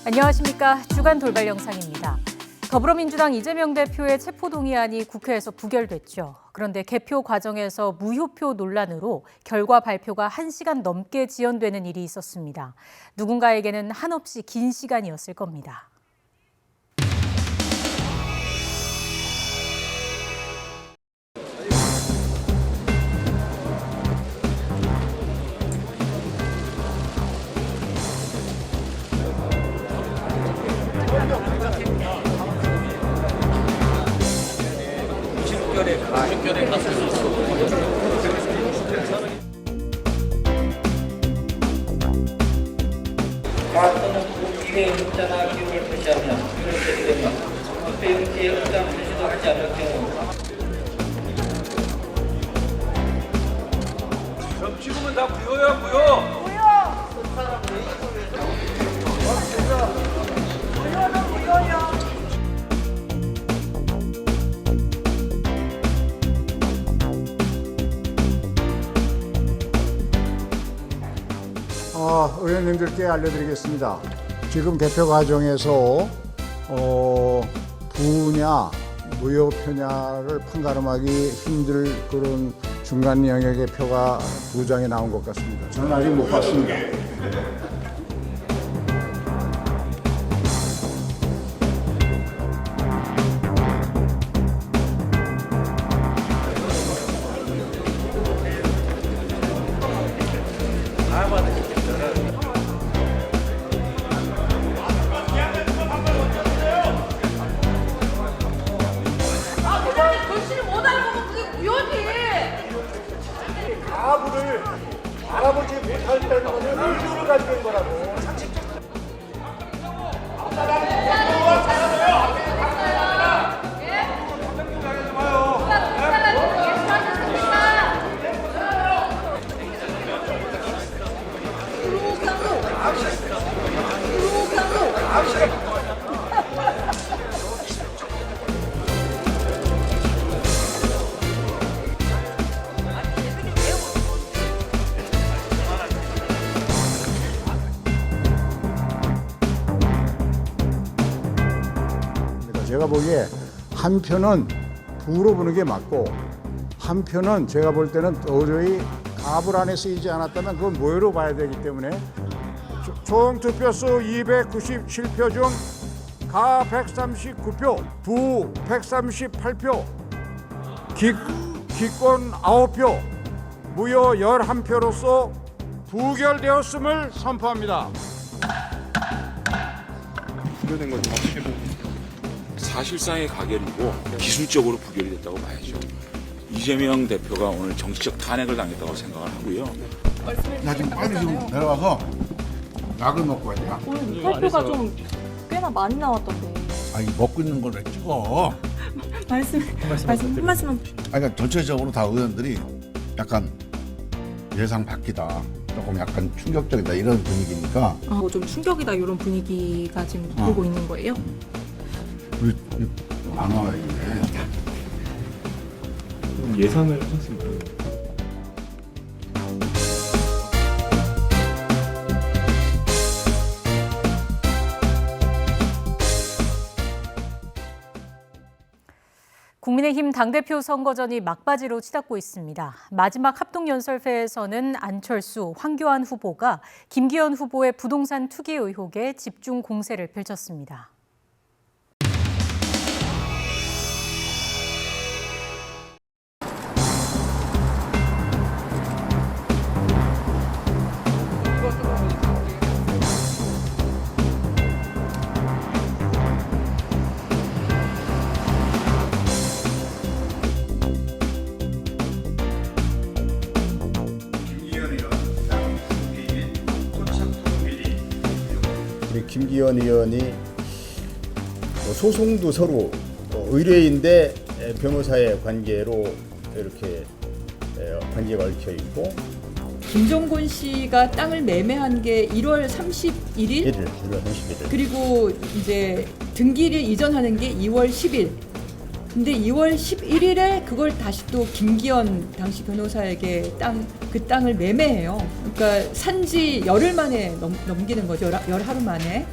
안녕하십니까. 주간 돌발 영상입니다. 더불어민주당 이재명 대표의 체포동의안이 국회에서 부결됐죠. 그런데 개표 과정에서 무효표 논란으로 결과 발표가 1시간 넘게 지연되는 일이 있었습니다. 누군가에게는 한없이 긴 시간이었을 겁니다. 또는 국회의 흡자나 기록을 표시하며 그렇게 되면 국회의원의 흡자 표시도 하지 않을 경우 지금은 다 무효야, 무효. 의원님들께 알려드리겠습니다. 지금 개표 과정에서 부냐 무효표냐를 판가름하기 힘들 그런 중간 영역의 표가 2장이 나온 것 같습니다. 저는 아직 못 봤습니다. 가부를 알아보지 못할 때는 의도를 가지고 있는 거라고. 제가 보기에 한 표는 부로 보는 게 맞고 한 표는 제가 볼 때는 도저히 가불 안에 쓰이지 않았다면 그건 무효로 봐야 되기 때문에 총 투표수 297표 중 가 139표, 부 138표, 기권 9표, 무효 11표로서 부결되었음을 선포합니다. 부결된 건 어떻게 보면 사실상의 가결이고 기술적으로 부결이 됐다고 봐야죠. 이재명 대표가 오늘 정치적 탄핵을 당했다고 생각을 하고요. 나 지금 빨리 좀 내려가서 약을 먹고 와야 돼. 오늘 발표가 좀 꽤나 많이 나왔던데. 아니 먹고 있는 걸 왜 찍어? 한 말씀만. 그러니까 전체적으로 다 의원들이 약간 예상 밖이다, 조금 약간 충격적이다 이런 분위기니까. 좀 충격이다 이런 분위기가 지금 보고 있는 거예요? 우리 안 와야 돼. 예상을 하셨습니다. 국민의힘 당대표 선거전이 막바지로 치닫고 있습니다. 마지막 합동연설회에서는 안철수, 황교안 후보가 김기현 후보의 부동산 투기 의혹에 집중 공세를 펼쳤습니다. 김기현 의원이 소송도 서로 의뢰인대 변호사의 관계로 이렇게 관계가 얽혀 있고, 김종곤 씨가 땅을 매매한 게 1월 31일? 1월 31일. 그리고 이제 등기를 이전하는 게 2월 10일. 근데 2월 11일에 그걸 다시 또 김기현 당시 변호사에게 그 땅을 매매해요. 그러니까 산지 열흘 만에 넘기는 거죠. 열하루 만에.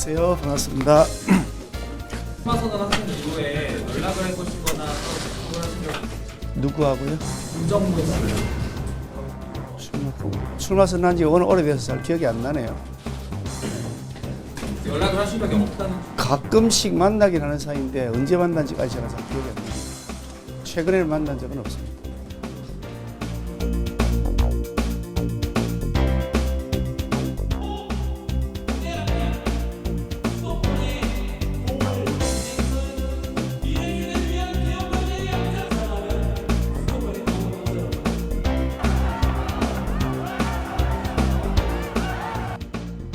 안녕하세요. 반갑습니다. 출마선언 하신 이후에 연락을 해보시거나 하신 적 누구하고요? 김정무 씨. 출마 선언한 지 오래돼서 잘 기억이 안 나네요. 연락을 하신 적이 없다는. 가끔씩 만나긴 하는 사이인데 언제 만난지까지 제가 잘 기억이 안 나요. 최근에 만난 적은 없습니다.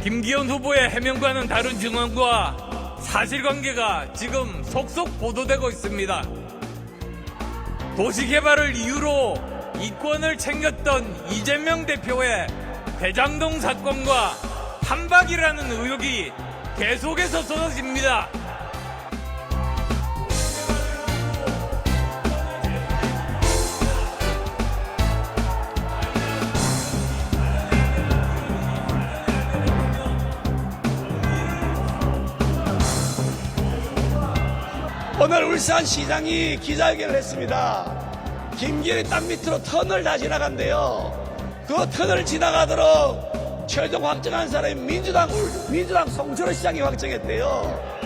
김기현 후보의 해명과는 다른 증언과 사실관계가 지금 속속 보도되고 있습니다. 도시개발을 이유로 이권을 챙겼던 이재명 대표의 대장동 사건과 한박이라는 의혹이 계속해서 쏟아집니다. 오늘 울산시장이 기자회견을 했습니다. 김기현의 땅 밑으로 터널 다 지나간대요. 그 터널을 지나가도록 최종 확정한 사람이 민주당 송철호 시장이 확정했대요.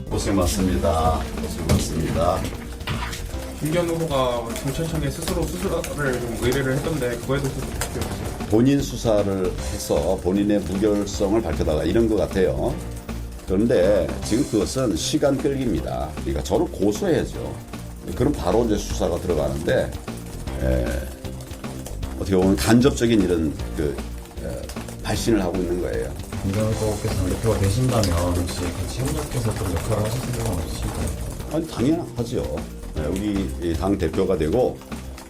고생 많습니다. 고생 많습니다. 김기현 후보가 경찰청에 스스로 수사를 좀 의뢰를 했던데 그거에 대해서 어떻게 보세요? 본인 수사를 해서 본인의 무결성을 밝혀달라 이런 것 같아요. 그런데 지금 그것은 시간 끌기입니다. 그러니까 저를 고소해야죠. 그럼 바로 이제 수사가 들어가는데 어떻게 보면 간접적인 이런 발신을 하고 있는 거예요. 김기현 후보께서는 대표가 되신다면 혹시 같이 협력해서 좀 역할을 하실 생각은 없으실까요? 아니, 당연하죠. 우리 당 대표가 되고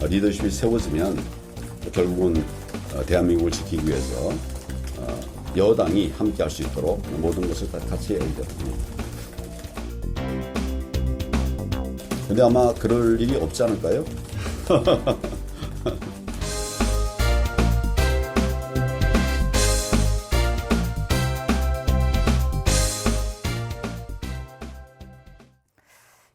리더십이 세워지면 결국은 대한민국을 지키기 위해서 여당이 함께 할 수 있도록 모든 것을 다 같이 해야죠. 근데 아마 그럴 일이 없지 않을까요?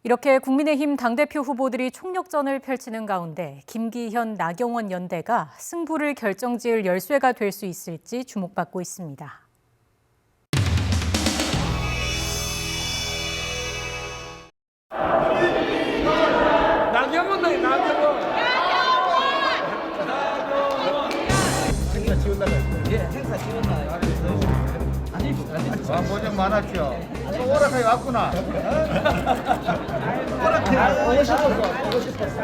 이렇게 국민의힘 당대표 후보들이 총력전을 펼치는 가운데 김기현, 나경원 연대가 승부를 결정지을 열쇠가 될 수 있을지 주목받고 있습니다. 나경원. 행사 지원 나가요. 예, 행사 지원 나가요. 고생 많았죠. 또 오락하게 왔구나. 오락해. 보고 싶었어.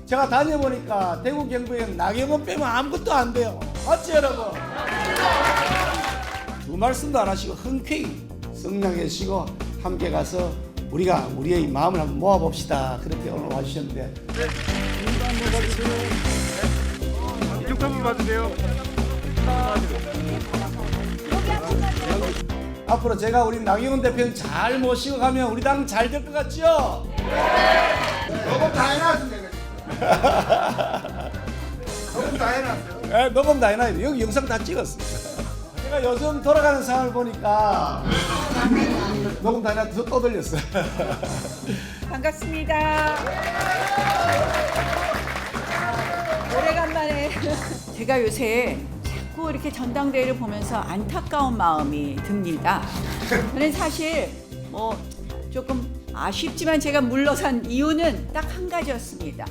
제가 다녀보니까 대구 경북에는 나경원 빼면 아무것도 안 돼요. 맞지 여러분? 두 말씀도 안 하시고 흔쾌히 성량해주시고 함께 가서 우리가 우리의 마음을 한번 모아봅시다. 그렇게 오늘 와주셨는데. 이쪽 한번 봐주세요. 앞으로 제가 우리 나경원 대표님 잘 모시고 가면 우리 당 잘 될 것 같죠? 녹음 다 해놨습니다. 녹음 다 해놨어요? 네, 녹음 다 해놨어요. 여기 영상 다 찍었어요. 제가 요즘 돌아가는 상황을 보니까 녹음 다 해놨어서 떠들렸어요. 반갑습니다. 오래간만에 제가 요새 자꾸 이렇게 전당대회를 보면서 안타까운 마음이 듭니다. 저는 사실 조금 아쉽지만 제가 물러선 이유는 딱 한 가지였습니다.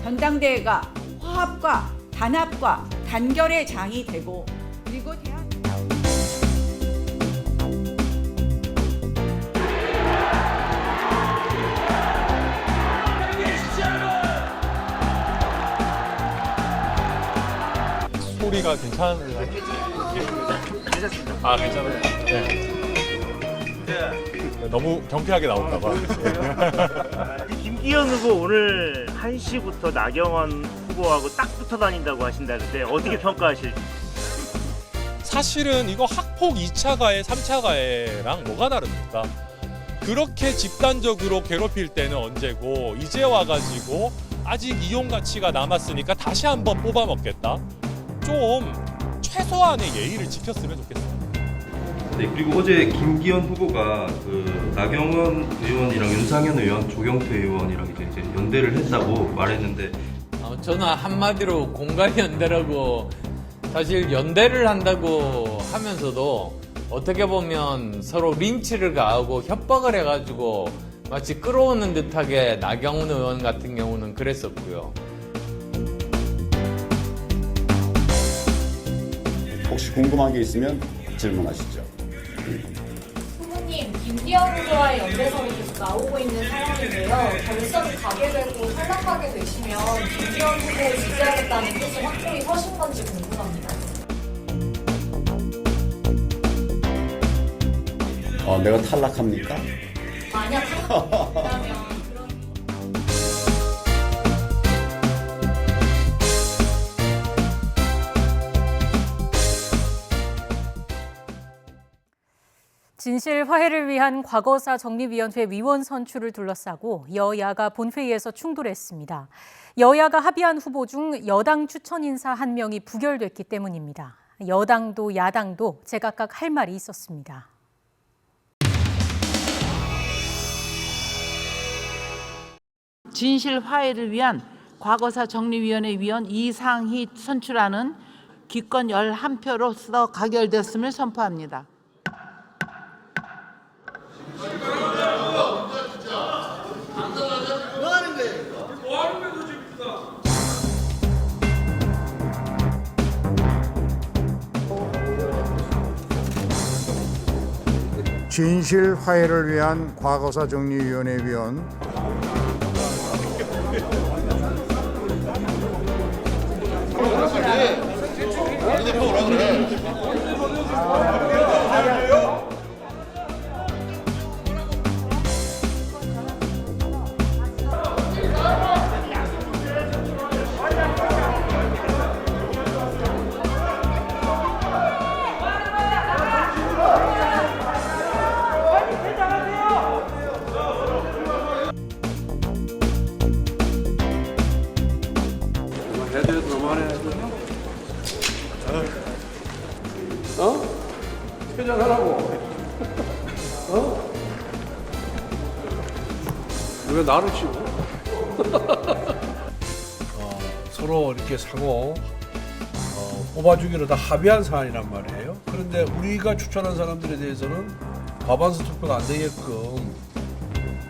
전당대회가 화합과 단합과 단결의 장이 되고 그리고 소리가 괜찮은가요? 괜찮습니다. 아, 괜찮아요? 네. 너무 경쾌하게 나올까 봐. 김기현 후보 오늘 1시부터 나경원 후보하고 딱 붙어 다닌다고 하신다는데 어떻게 평가하실지? 사실은 이거 학폭 2차 가해, 3차 가해랑 뭐가 다릅니까? 그렇게 집단적으로 괴롭힐 때는 언제고 이제 와가지고 아직 이용 가치가 남았으니까 다시 한번 뽑아 먹겠다. 좀 최소한의 예의를 지켰으면 좋겠어요. 네, 그리고 어제 김기현 후보가 그 나경원 의원이랑 윤상현 의원, 조경태 의원이랑 이제 연대를 했다고 말했는데 저는 한마디로 공갈 연대라고 사실 연대를 한다고 하면서도 어떻게 보면 서로 린치를 가하고 협박을 해가지고 마치 끌어오는 듯하게 나경원 의원 같은 경우는 그랬었고요. 혹시 궁금한 게 있으면 질문하시죠. 후보님, 김기현 후보와의 연대설이 계속 나오고 있는 상황인데요. 결선을 가게 되고 탈락하게 되시면 김기현 후보를 지지하겠다는 뜻이 확고히 서신 건지 궁금합니다. 내가 탈락합니까? 만약 탈락된다면 진실 화해를 위한 과거사 정립위원회 위원 선출을 둘러싸고 여야가 본회의에서 충돌했습니다. 여야가 합의한 후보 중 여당 추천 인사 1명이 부결됐기 때문입니다. 여당도 야당도 제각각 할 말이 있었습니다. 진실 화해를 위한 과거사 정립위원회 위원 이상희 선출안은 기권 11표로서 가결됐음을 선포합니다. 진실 화해를 위한 과거사 정리위원회 위원 퇴장하라고. 왜 나를 치고? 서로 이렇게 상호 뽑아주기로 다 합의한 사안이란 말이에요. 그런데 우리가 추천한 사람들에 대해서는 과반수 투표가 안 되게끔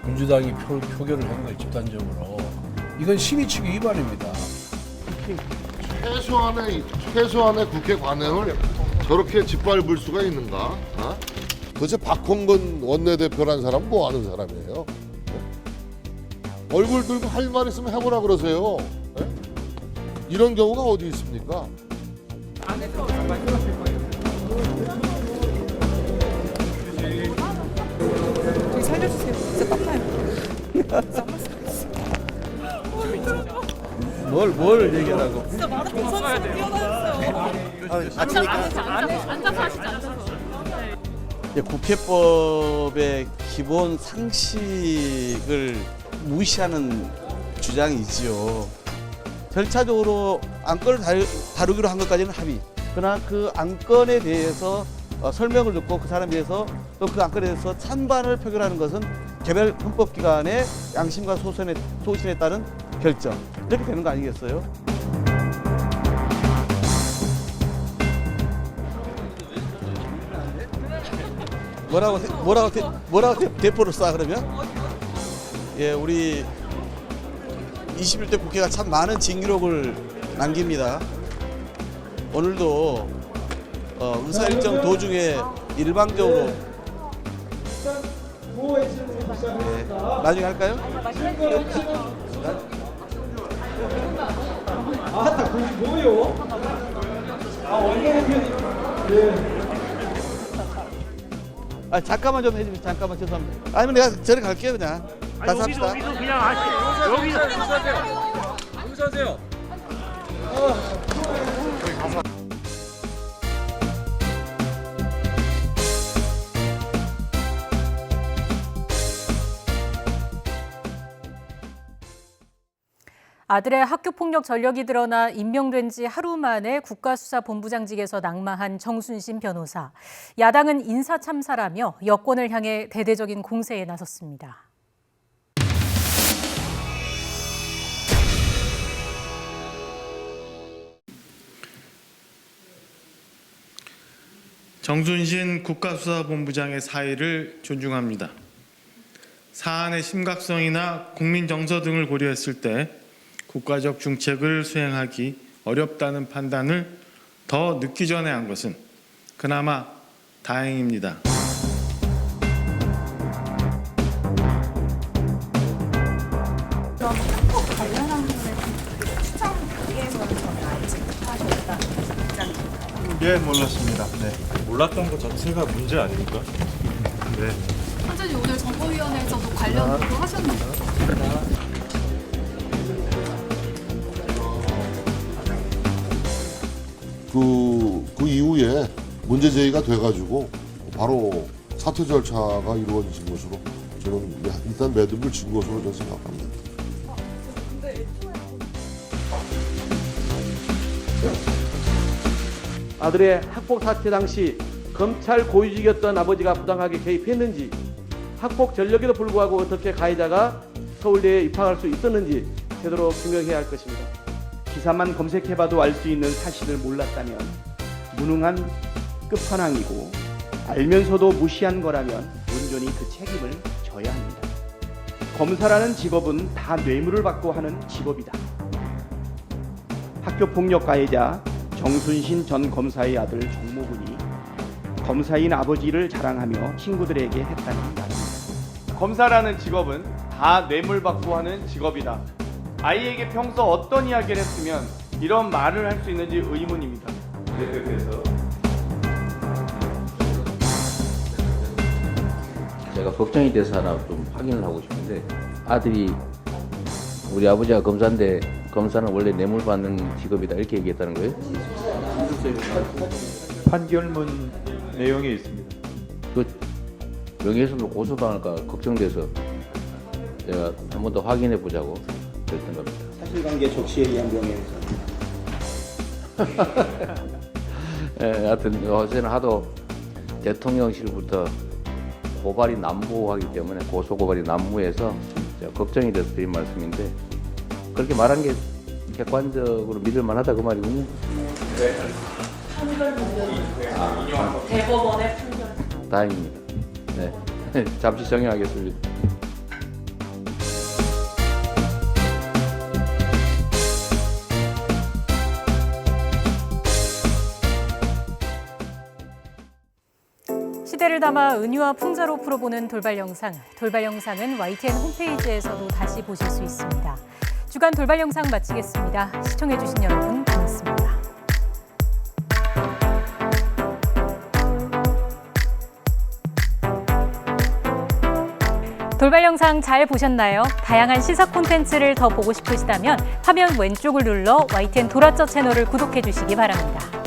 민주당이 표결을 한 거예요, 집단적으로. 이건 심의 측의 위반입니다. 최소한의 국회 관행을 저렇게 짓밟을 수가 있는가? 도대체 박홍근 원내대표라는 사람 뭐 하는 사람이에요? 얼굴 들고 할 말 있으면 해보라 그러세요. 이런 경우가 어디 있습니까? 좀 살려주세요. 진짜 땀나요. 뭘 얘기하라고? 진짜 마라톤 선수로 뛰어다녔어요. 앉아서 하시지, 앉아서. 국회법의 기본 상식을 무시하는 주장이지요. 절차적으로 안건을 다루기로 한 것까지는 합의. 그러나 그 안건에 대해서 설명을 듣고 그 사람에 대해서 또 그 안건에 대해서 찬반을 표결하는 것은 개별 헌법기관의 양심과 소신에 따른 결정. 이렇게 되는 거 아니겠어요? 뭐라고 대포를 쏴 그러면? 예, 우리 21대 국회가 참 많은 징기록을 남깁니다. 오늘도 의사일정 도중에 일방적으로 네, 나중에 할까요? 뭐요? 얼마나 아 잠깐만 좀 해주면 잠깐만 죄송합니다. 아니면 내가 저리 갈게요 그냥. 가서 합시다. 여기서 그냥 하시죠. 여기서 용서하세요. 아들의 학교폭력 전력이 드러나 임명된 지 하루 만에 국가수사본부장직에서 낙마한 정순신 변호사. 야당은 인사참사라며 여권을 향해 대대적인 공세에 나섰습니다. 정순신 국가수사본부장의 사의를 존중합니다. 사안의 심각성이나 국민 정서 등을 고려했을 때 국가적 중책을 수행하기 어렵다는 판단을 더 늦기 전에 한 것은 그나마 다행입니다. 그럼 학폭 관련한 부분에 추천 단계에서는 전혀 알지 못하셨다는 입장인가요? 예, 몰랐습니다. 네. 몰랐던 것 자체가 문제 아닙니까? 네. 선생님 오늘 정보위원회에서도 관련 보고하셨나요? 그 이후에 문제 제기가 돼가지고 바로 사퇴 절차가 이루어진 것으로 저는 일단 매듭을 진 것으로 저는 생각합니다. 아들의 학폭 사태 당시 검찰 고위직이었던 아버지가 부당하게 개입했는지, 학폭 전력에도 불구하고 어떻게 가해자가 서울대에 입학할 수 있었는지 제대로 규명해야 할 것입니다. 기사만 검색해봐도 알 수 있는 사실을 몰랐다면 무능한 끝판왕이고, 알면서도 무시한 거라면 온전히 그 책임을 져야 합니다. 검사라는 직업은 다 뇌물을 받고 하는 직업이다. 학교폭력 가해자 정순신 전 검사의 아들 정모군이 검사인 아버지를 자랑하며 친구들에게 했다는 말입니다. 검사라는 직업은 다 뇌물 받고 하는 직업이다. 아이에게 평소 어떤 이야기를 했으면 이런 말을 할 수 있는지 의문입니다. 대표께서 제가 걱정이 돼서 하나 좀 확인을 하고 싶은데, 아들이 우리 아버지가 검사인데 검사는 원래 뇌물 받는 직업이다 이렇게 얘기했다는 거예요? 판결문 내용에 있습니다. 그 명예훼손으로 고소당할까 걱정돼서 제가 한 번 더 확인해 보자고 그랬던 겁니다. 사실관계 적시에 의한 명예훼손. 예, 하여튼 요새는 하도 대통령실부터 고발이 난무하기 때문에 고소 고발이 난무해서 제가 걱정이 돼서 드린 말씀인데, 그렇게 말한 게 객관적으로 믿을 만하다 그 말이군요. 네. 판결 문제는 대법원의 판결. 다행입니다. 네. 잠시 정리하겠습니다. 시대를 담아 은유와 풍자로 풀어보는 돌발 영상. 돌발 영상은 YTN 홈페이지에서도 다시 보실 수 있습니다. 주간 돌발 영상 마치겠습니다. 시청해주신 여러분 고맙습니다. 돌발 영상 잘 보셨나요? 다양한 시사 콘텐츠를 더 보고 싶으시다면 화면 왼쪽을 눌러 YTN 돌아쩌 채널을 구독해 주시기 바랍니다.